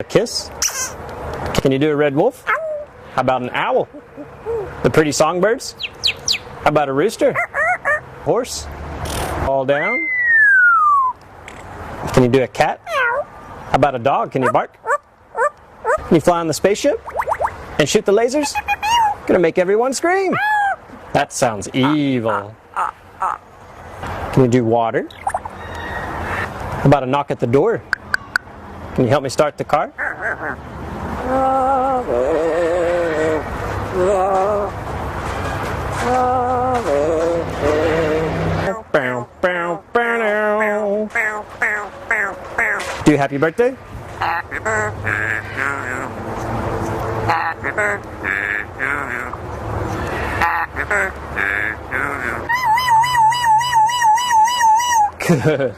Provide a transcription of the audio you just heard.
A kiss? Can you do a red wolf? How about an owl? The pretty songbirds? How about a rooster? Horse? All down? Can you do a cat? How about a dog? Can you bark? Can you fly on the spaceship? And shoot the lasers? Gonna make everyone scream. That sounds evil. Can you do water? How about a knock at the door? Can you help me start the car? Do happy birthday? Happy birthday to you. Happy birthday to you. Happy birthday to you. Good.